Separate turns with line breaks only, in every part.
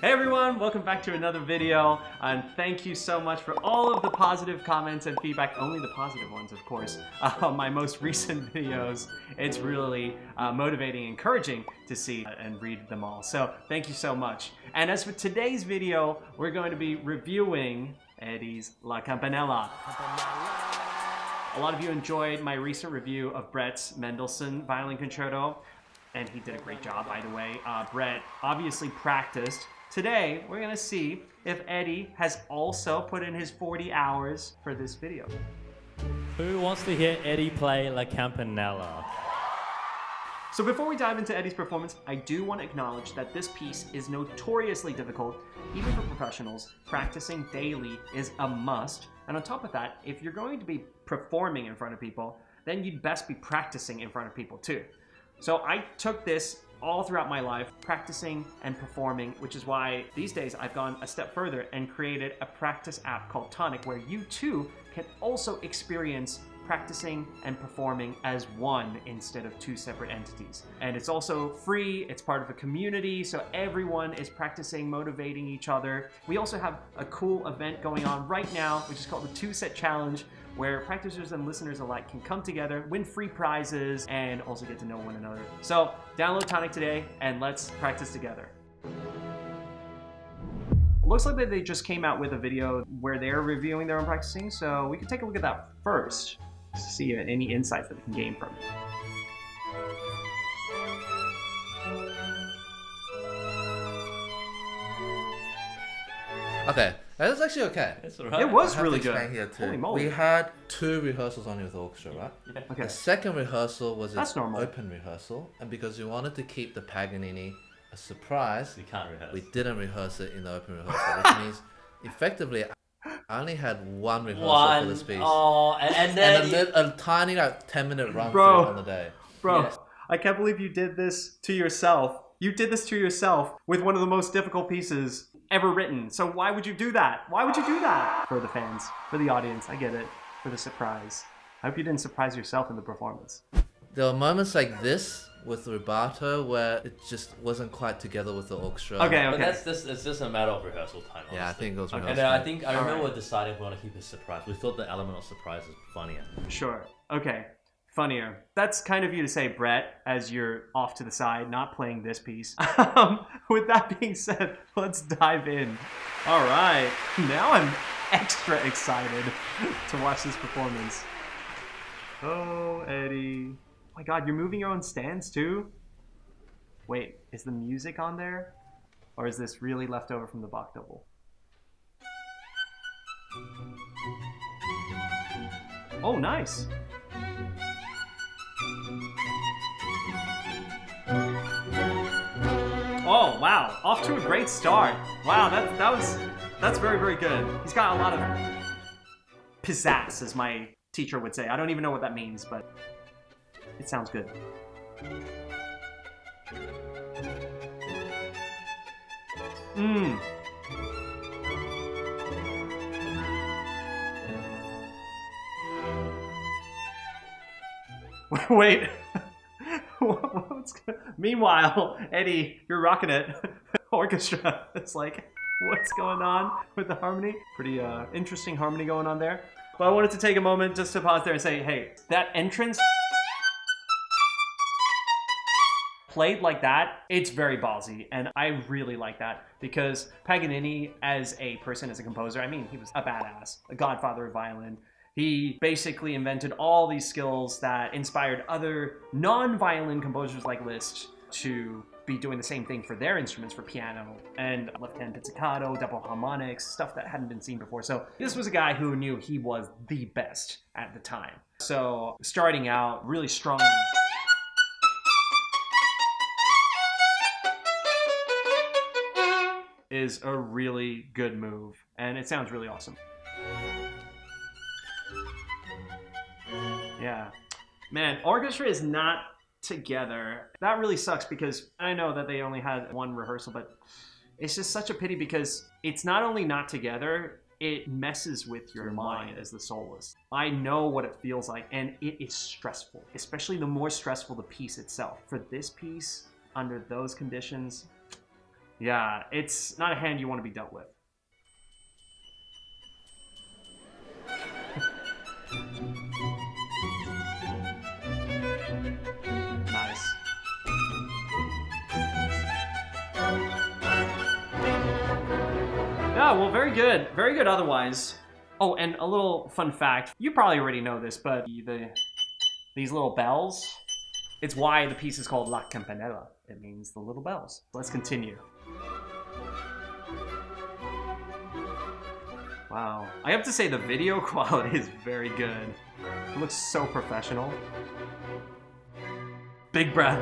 Hey everyone, welcome back to another video, and thank you so much for all of the positive comments and feedback, only the positive ones of course, on my most recent videos. It's really motivating and encouraging to see and read them all, so thank you so much. And as for today's video, we're going to be reviewing Eddy's La Campanella. A lot of you enjoyed my recent review of Brett's Mendelssohn Violin Concerto, and he did a great job, by the way. Brett obviously practiced. Today, we're gonna see if Eddy has also put in his 40 hours for this video.
Who wants to hear Eddy play La Campanella?
So before we dive into Eddy's performance, I do want to acknowledge that this piece is notoriously difficult, even for professionals. Practicing daily is a must. And on top of that, if you're going to be performing in front of people, then you'd best be practicing in front of people too. So I took this all throughout my life, practicing and performing, which is why these days I've gone a step further and created a practice app called Tonic, where you too can also experience practicing and performing as one instead of two separate entities. And it's also free, it's part of a community, so everyone is practicing, motivating each other. We also have a cool event going on right now, which is called the Twoset Challenge, where practicers and listeners alike can come together, win free prizes, and also get to know one another. So download Tonic today and let's practice together. Looks like that they just came out with a video where they're reviewing their own practicing, so we can take a look at that first to see any insights that we can gain from it.
Okay, that was actually okay.
That's alright.
It was
I have
really
to explain
good.
Here too.
Holy moly.
We had 2 rehearsals only with the orchestra, right?
Yeah.
Okay.
The second rehearsal was
That's
an
normal.
open rehearsal, and because we wanted to keep the Paganini a surprise,
You can't rehearse.
we didn't rehearse it in the open rehearsal, which means effectively I only had one rehearsal for this piece.
Oh, and then
And a tiny 10-minute run
Bro.
through on the day.
Bro,
Yes.
I can't believe you did this to yourself. You did this to yourself with one of the most difficult pieces ever written. So why would you do that? Why would you do that? For the fans, for the audience, I get it. For the surprise. I hope you didn't surprise yourself in the performance.
There were moments like this with rubato where it just wasn't quite together with the orchestra.
Okay,
But
okay.
it's just a matter of rehearsal time.
Yeah, I
honestly.
think it was
And
rehearsal.
then I think I remember
Alright.
we're deciding if we want to keep it a surprise. We thought the element of surprise is funnier.
Sure. Okay. Funnier. That's kind of you to say, Brett, as you're off to the side, not playing this piece. With that being said, let's dive in. All right. Now I'm extra excited to watch this performance. Oh, Eddy. Oh my God, you're moving your own stands too? Wait, is the music on there? Or is this really left over from the Bach double? Oh, nice. Oh wow, off to a great start. Wow, that's very, very good. He's got a lot of pizzazz, as my teacher would say. I don't even know what that means, but it sounds good. Mmm. Wait. What's good? Meanwhile, Eddy, you're rocking it. Orchestra. It's like, what's going on with the harmony? Pretty interesting harmony going on there. But I wanted to take a moment just to pause there and say, hey, that entrance played like that, it's very ballsy, and I really like that because Paganini, as a person, as a composer, I mean, he was a badass, a godfather of violin. He basically invented all these skills that inspired other non-violin composers like Liszt to be doing the same thing for their instruments, for piano and left-hand pizzicato, double harmonics, stuff that hadn't been seen before. So this was a guy who knew he was the best at the time. So starting out really strong. Is a really good move, and it sounds really awesome. Yeah. Man, orchestra is not together. That really sucks because I know that they only had one rehearsal, but it's just such a pity because it's not only not together, it messes with your mind as the soloist. I know what it feels like, and it is stressful, especially the more stressful the piece itself. For this piece, under those conditions, Yeah, it's not a hand you want to be dealt with. Nice. Yeah, well, very good. Very good otherwise. Oh, and a little fun fact. You probably already know this, but these little bells, it's why the piece is called La Campanella. It means the little bells. Let's continue. Wow. I have to say the video quality is very good. It looks so professional. Big breath.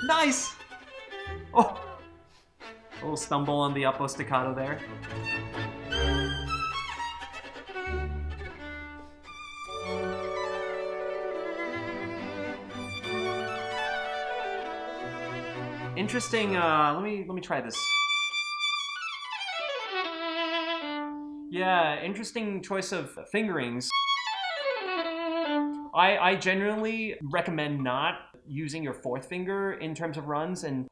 Nice! Oh! A little stumble on the uppo staccato there. Interesting, let me try this. Yeah, interesting choice of fingerings. I generally recommend not using your fourth finger in terms of runs, and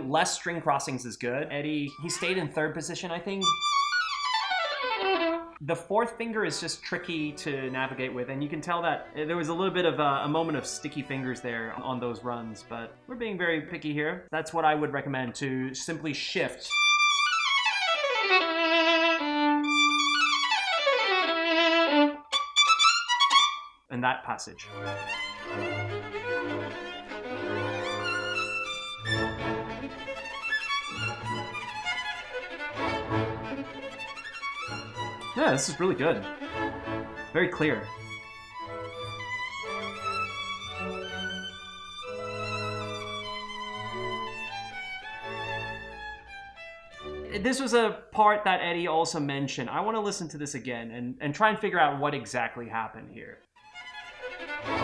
less string crossings is good. Eddy, he stayed in third position, I think. The fourth finger is just tricky to navigate with, and you can tell that there was a little bit of a moment of sticky fingers there on those runs, but we're being very picky here. That's what I would recommend, to simply shift. In that passage. Yeah, this is really good. Very clear. This was a part that Eddy also mentioned. I want to listen to this again and try and figure out what exactly happened here.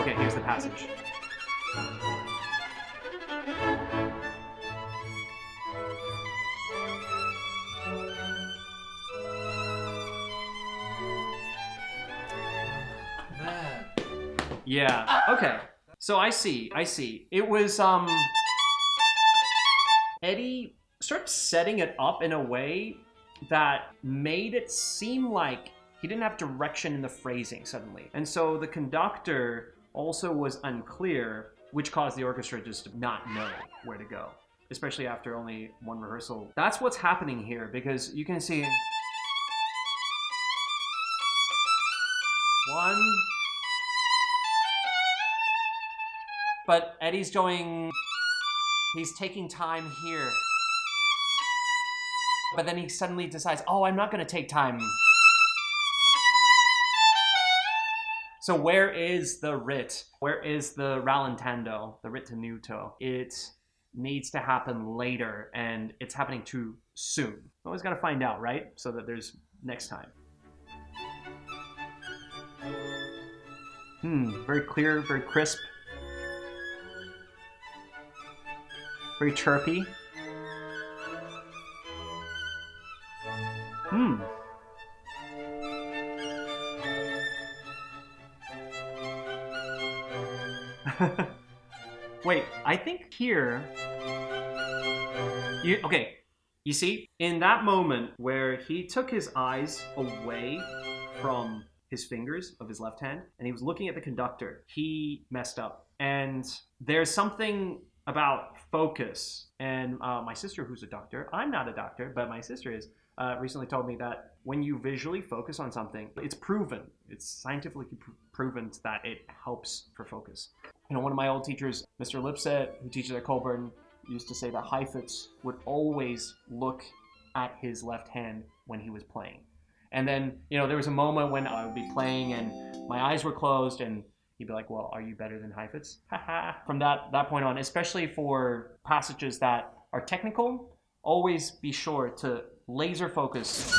Okay, here's the passage.
Man.
Yeah, okay. So I see. It was, Eddy sort of setting it up in a way that made it seem like he didn't have direction in the phrasing suddenly. And so the conductor also was unclear, which caused the orchestra just to not know where to go, especially after only one rehearsal. That's what's happening here, because you can see one, but Eddy's going, he's taking time here. But then he suddenly decides, oh, I'm not gonna take time. So where is the rit? Where is the rallentando, the ritenuto? It needs to happen later, and it's happening too soon. Always gotta find out, right? So that there's next time. Very clear, very crisp. Very chirpy. Wait, I think here... You see, in that moment where he took his eyes away from his fingers of his left hand and he was looking at the conductor, he messed up. And there's something about focus. And my sister, who's a doctor, I'm not a doctor, but my sister is, recently told me that when you visually focus on something, it's proven, it's scientifically proven that it helps for focus. You know, one of my old teachers, Mr. Lipset, who teaches at Colburn, used to say that Heifetz would always look at his left hand when he was playing. And then, you know, there was a moment when I would be playing and my eyes were closed and he'd be like, well, are you better than Heifetz? From that point on, especially for passages that are technical, always be sure to laser focus.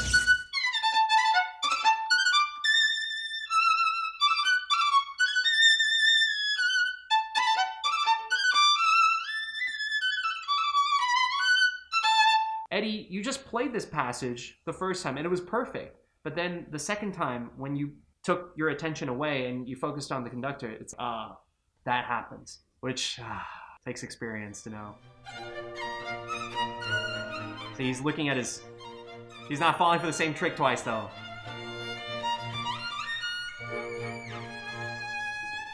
Eddy, you just played this passage the first time and it was perfect. But then the second time, when you took your attention away and you focused on the conductor, it's that happens, which takes experience to know. So he's looking at his, he's not falling for the same trick twice though.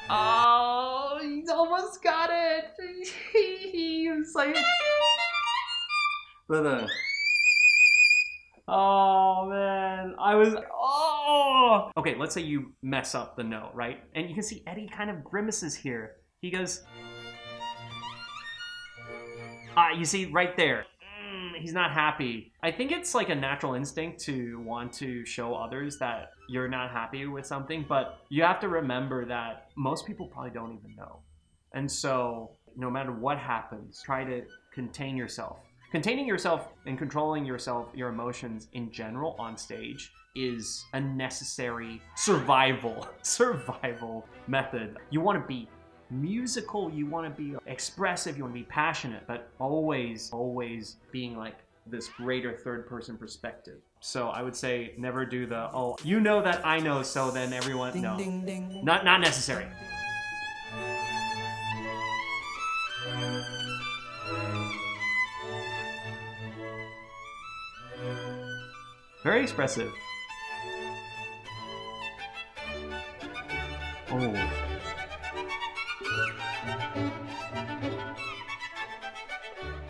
Oh, he's almost got it. He was like, oh man, oh. Okay, let's say you mess up the note, right? And you can see Eddy kind of grimaces here. He goes, you see right there, he's not happy. I think it's like a natural instinct to want to show others that you're not happy with something, but you have to remember that most people probably don't even know. And so no matter what happens, try to contain yourself. Containing yourself and controlling yourself, your emotions in general on stage is a necessary survival method. You want to be musical, you want to be expressive, you want to be passionate, but always being like this greater third person perspective. So I would say never do the, oh, you know that I know, so then everyone, ding, no. Ding, ding. Not necessary. Very expressive. Oh.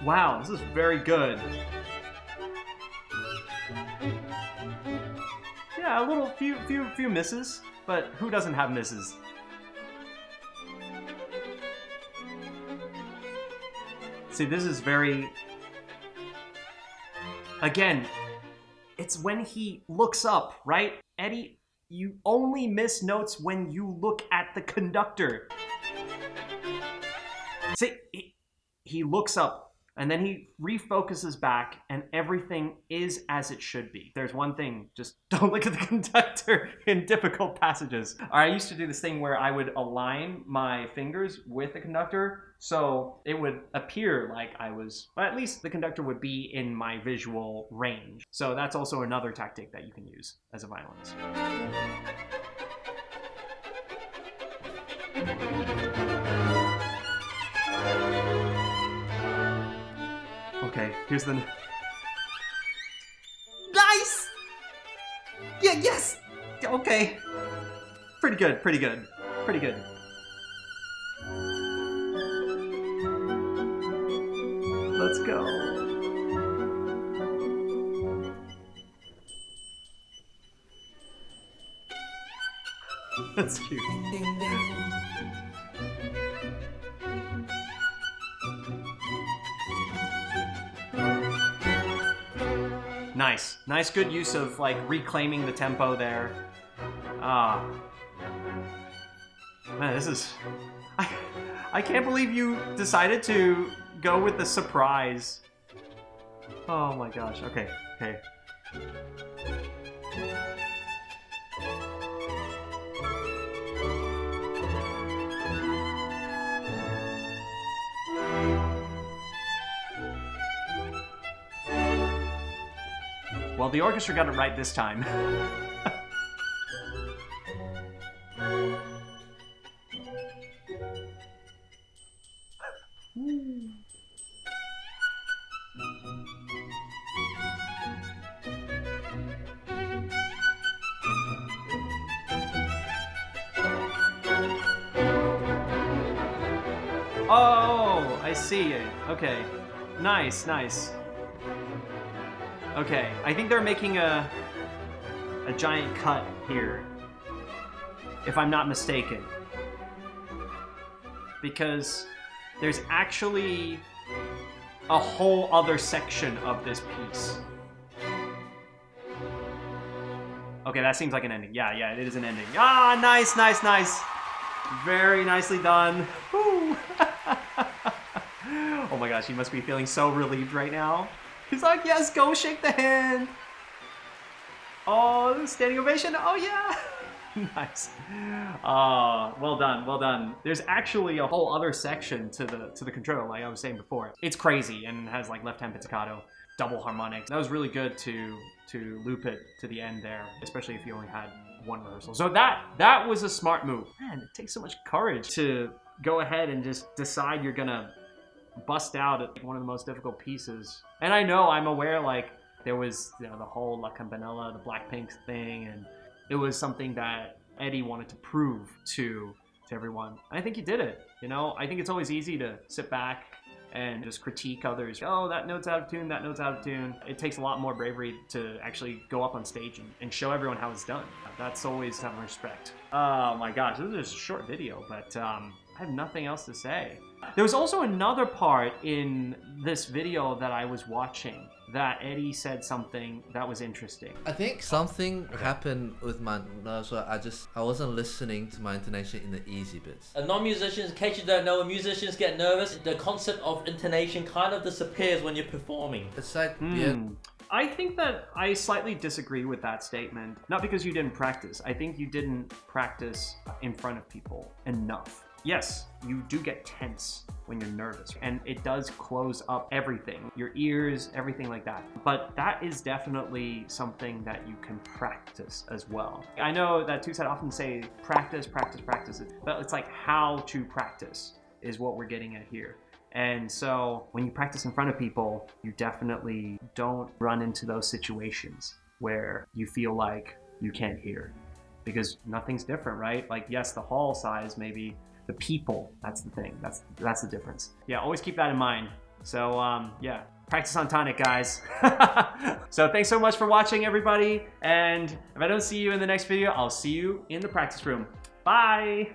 Wow, this is very good. Yeah, a little few misses, but who doesn't have misses? See, this is very, again, it's when he looks up, right? Eddy, you only miss notes when you look at the conductor. See, he looks up and then he refocuses back and everything is as it should be. There's one thing, just don't look at the conductor in difficult passages. I used to do this thing where I would align my fingers with the conductor so it would appear like I was, or at least the conductor would be in my visual range. So that's also another tactic that you can use as a violinist. Okay, here's the... Nice! Yeah, yes! Okay. Pretty good. Let's go. That's cute. Ding, ding, ding. Nice, good use of like reclaiming the tempo there. Man, this is, I can't believe you decided to go with the surprise. Oh my gosh, okay. Well, the orchestra got it right this time. Oh, I see it. Okay. Nice. Okay, I think they're making a giant cut here, if I'm not mistaken. Because there's actually a whole other section of this piece. Okay, that seems like an ending. Yeah, it is an ending. Ah, nice. Very nicely done. Woo. Oh my gosh, he must be feeling so relieved right now. He's like, yes, go shake the hand. Oh, standing ovation. Oh yeah. Nice. Well done. There's actually a whole other section to the control, like I was saying before. It's crazy and has like left hand pizzicato, double harmonics. That was really good to loop it to the end there, especially if you only had one rehearsal. So that was a smart move. Man, it takes so much courage to go ahead and just decide you're gonna bust out at one of the most difficult pieces. And I'm aware, like, there was, you know, the whole La Campanella, the Blackpink thing, and it was something that Eddy wanted to prove to everyone. And I think he did it. You know, I think it's always easy to sit back and just critique others. Oh, that note's out of tune, that note's out of tune. It takes a lot more bravery to actually go up on stage and show everyone how it's done. That's always having respect. Oh my gosh, this is a short video, but I have nothing else to say. There was also another part in this video that I was watching that Eddy said something that was interesting.
I think something happened with my nerves where I wasn't listening to my intonation in the easy bits.
Non-musicians, in case you don't know, when musicians get nervous, the concept of intonation kind of disappears when you're performing.
It's like, yeah.
I think that I slightly disagree with that statement. Not because you didn't practice. I think you didn't practice in front of people enough. Yes, you do get tense when you're nervous, and it does close up everything, your ears, everything like that. But that is definitely something that you can practice as well. I know that Twoset often say practice, practice, practice, but it's like how to practice is what we're getting at here. And so when you practice in front of people, you definitely don't run into those situations where you feel like you can't hear, because nothing's different, right? Like, yes, the hall size maybe, the people, that's the thing. That's the difference. Yeah, always keep that in mind. So yeah, practice on tonic, guys. So thanks so much for watching, everybody. And if I don't see you in the next video, I'll see you in the practice room. Bye.